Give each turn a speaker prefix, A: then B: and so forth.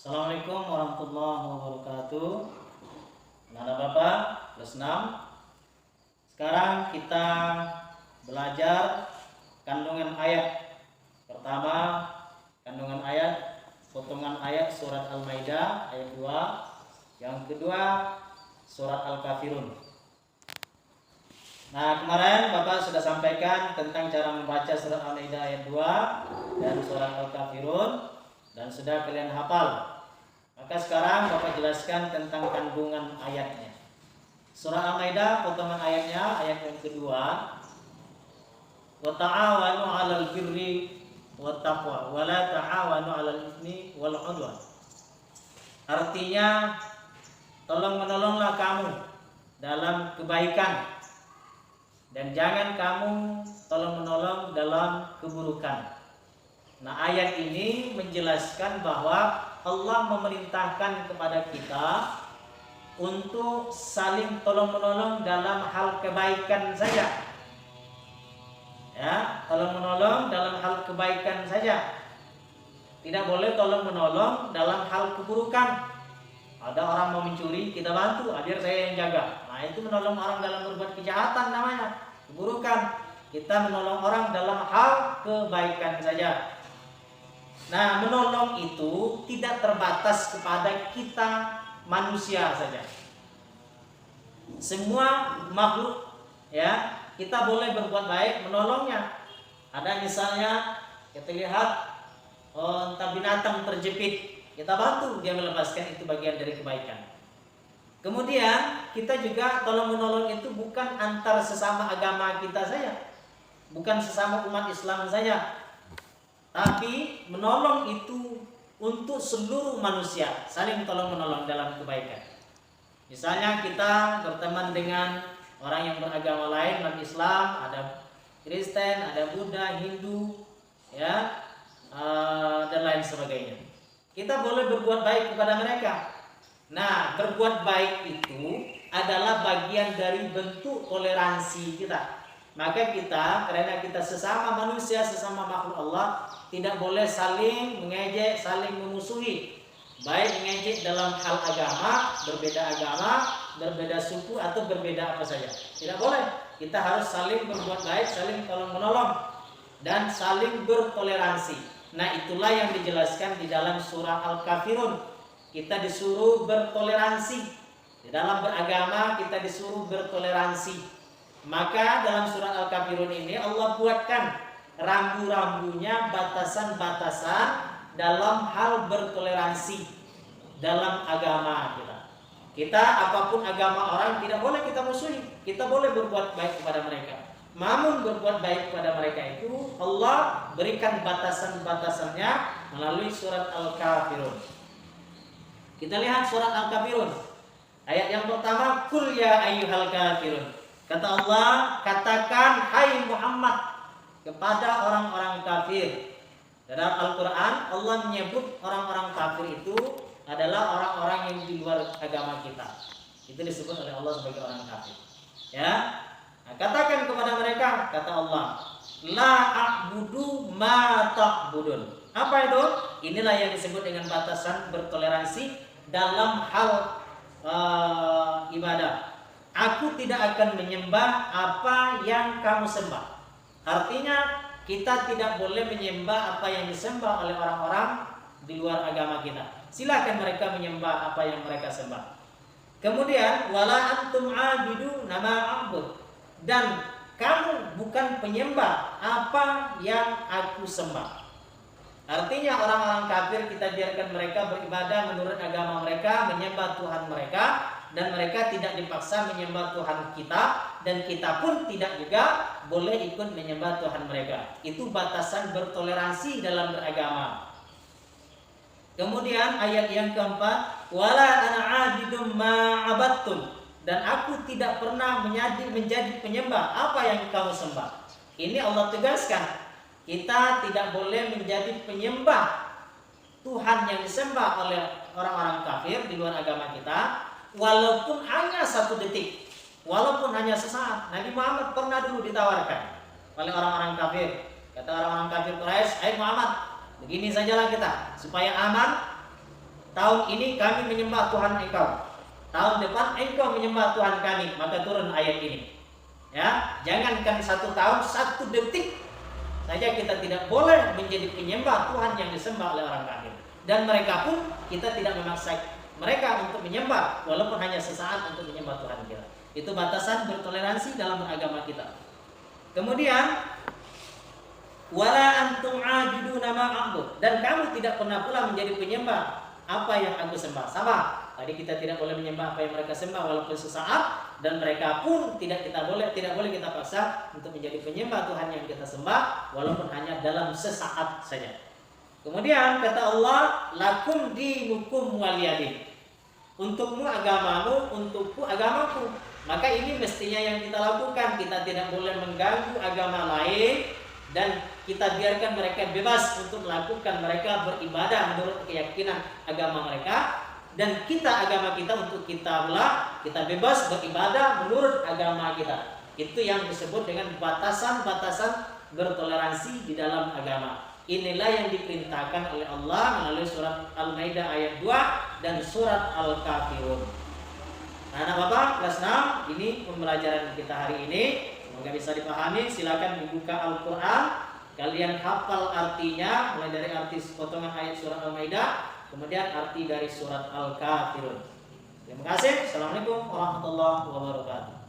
A: Assalamualaikum warahmatullahi wabarakatuh. Anak Bapak kelas 6. Sekarang kita belajar kandungan ayat. Pertama, kandungan ayat, potongan ayat surat Al-Maidah ayat 2. Yang kedua, surat Al-Kafirun. Nah, kemarin Bapak sudah sampaikan tentang cara membaca surat Al-Maidah ayat 2 dan surat Al-Kafirun dan sudah kalian hafal. Maka sekarang Bapak jelaskan tentang kandungan ayatnya. Surah Al-Maidah potongan ayatnya ayat yang kedua. Wa ta'awanu 'alal birri wat taqwa wa la ta'awanu 'alal itsmi wal 'udwan. Artinya, tolong-menolonglah kamu dalam kebaikan dan jangan kamu tolong-menolong dalam keburukan. Nah, ayat ini menjelaskan bahwa Allah memerintahkan kepada kita untuk saling tolong-menolong dalam hal kebaikan saja. Ya, tolong-menolong dalam hal kebaikan saja. Tidak boleh tolong-menolong dalam hal keburukan. Ada orang mau mencuri, kita bantu, biar saya yang jaga. Nah, itu menolong orang dalam berbuat kejahatan namanya, keburukan. Kita menolong orang dalam hal kebaikan saja. Nah, menolong itu tidak terbatas kepada kita manusia saja. Semua makhluk, ya, kita boleh berbuat baik menolongnya. Ada misalnya kita lihat entah binatang terjepit, kita bantu dia melepaskan, itu bagian dari kebaikan. Kemudian kita juga tolong menolong itu bukan antar sesama agama kita saja, bukan sesama umat Islam saja, tapi menolong itu untuk seluruh manusia, saling tolong-menolong dalam kebaikan. Misalnya kita berteman dengan orang yang beragama lain, non Islam, ada Kristen, ada Buddha, Hindu, ya, dan lain sebagainya. Kita boleh berbuat baik kepada mereka. Nah, berbuat baik itu adalah bagian dari bentuk toleransi kita. Maka kita, karena kita sesama manusia, sesama makhluk Allah, tidak boleh saling mengejek, saling memusuhi. Baik mengejek dalam hal agama, berbeda suku atau berbeda apa saja. Tidak boleh. Kita harus saling berbuat baik, saling tolong menolong dan saling bertoleransi. Nah, itulah yang dijelaskan di dalam surah Al-Kafirun. Kita disuruh bertoleransi. Di dalam beragama kita disuruh bertoleransi. Maka dalam surat Al-Kafirun ini Allah buatkan rambu-rambunya, batasan-batasan dalam hal bertoleransi dalam agama kita. Kita apapun agama orang tidak boleh kita musuhi. Kita boleh berbuat baik kepada mereka. Namun berbuat baik kepada mereka itu Allah berikan batasan-batasannya melalui surat Al-Kafirun. Kita lihat surat Al-Kafirun. Ayat yang pertama, Qul ya ayyuhal kafirun. Kata Allah, katakan hai Muhammad kepada orang-orang kafir. Dalam Al-Quran Allah menyebut orang-orang kafir itu adalah orang-orang yang di luar agama kita. Itu disebut oleh Allah sebagai orang kafir. Ya, nah, katakan kepada mereka, kata Allah, la a'budu ma ta'budun. Apa itu? Inilah yang disebut dengan batasan bertoleransi dalam hal ibadah. Aku tidak akan menyembah apa yang kamu sembah. Artinya kita tidak boleh menyembah apa yang disembah oleh orang-orang di luar agama kita. Silakan mereka menyembah apa yang mereka sembah. Kemudian wala antum abidu nama a'bud, dan kamu bukan penyembah apa yang aku sembah. Artinya orang-orang kafir kita biarkan mereka beribadah menurut agama mereka, menyembah Tuhan mereka, dan mereka tidak dipaksa menyembah Tuhan kita, dan kita pun tidak juga boleh ikut menyembah Tuhan mereka. Itu batasan bertoleransi dalam beragama. Kemudian ayat yang keempat, wala ana 'abidum ma 'abadtum, dan aku tidak pernah menjadi penyembah apa yang kamu sembah. Ini Allah tegaskan, kita tidak boleh menjadi penyembah Tuhan yang disembah oleh orang-orang kafir di luar agama kita. Walaupun hanya satu detik, walaupun hanya sesaat. Nabi Muhammad pernah dulu ditawarkan oleh orang-orang kafir. Kata orang-orang kafir Quraisy, hai Muhammad, begini sajalah kita supaya aman. tahun ini kami menyembah Tuhan engkau, tahun depan engkau menyembah Tuhan kami, maka turun ayat ini. Ya, jangankan 1 tahun, 1 detik saja kita tidak boleh menjadi penyembah Tuhan yang disembah oleh orang kafir. Dan mereka pun kita tidak memaksa mereka untuk menyembah, walaupun hanya sesaat untuk menyembah Tuhan kita. Itu batasan bertoleransi dalam beragama kita. Kemudian wala antum abiduna ma a'bud, dan kamu tidak pernah pula menjadi penyembah apa yang aku sembah. Sama, tadi kita tidak boleh menyembah apa yang mereka sembah walaupun sesaat, dan mereka pun tidak boleh kita paksa untuk menjadi penyembah Tuhan yang kita sembah walaupun hanya dalam sesaat saja. Kemudian kata Allah, lakum dinukum waliyadin, untukmu agamamu, untukku agamaku. Maka ini mestinya yang kita lakukan. Kita tidak boleh mengganggu agama lain, dan kita biarkan mereka bebas untuk melakukan, mereka beribadah menurut keyakinan agama mereka, dan kita agama kita untuk kita pula, kita bebas beribadah menurut agama kita. Itu yang disebut dengan batasan-batasan bertoleransi di dalam agama. Inilah yang diperintahkan oleh Allah melalui surat Al-Maidah ayat 2 dan surat Al-Kafirun. Nah, anak Bapak kelas 6, ini pembelajaran kita hari ini. Semoga bisa dipahami. Silakan dibuka Al-Quran, kalian hafal artinya, mulai dari arti potongan ayat surat Al-Maidah, kemudian arti dari surat Al-Kafirun. Terima kasih. Assalamualaikum warahmatullahi wabarakatuh.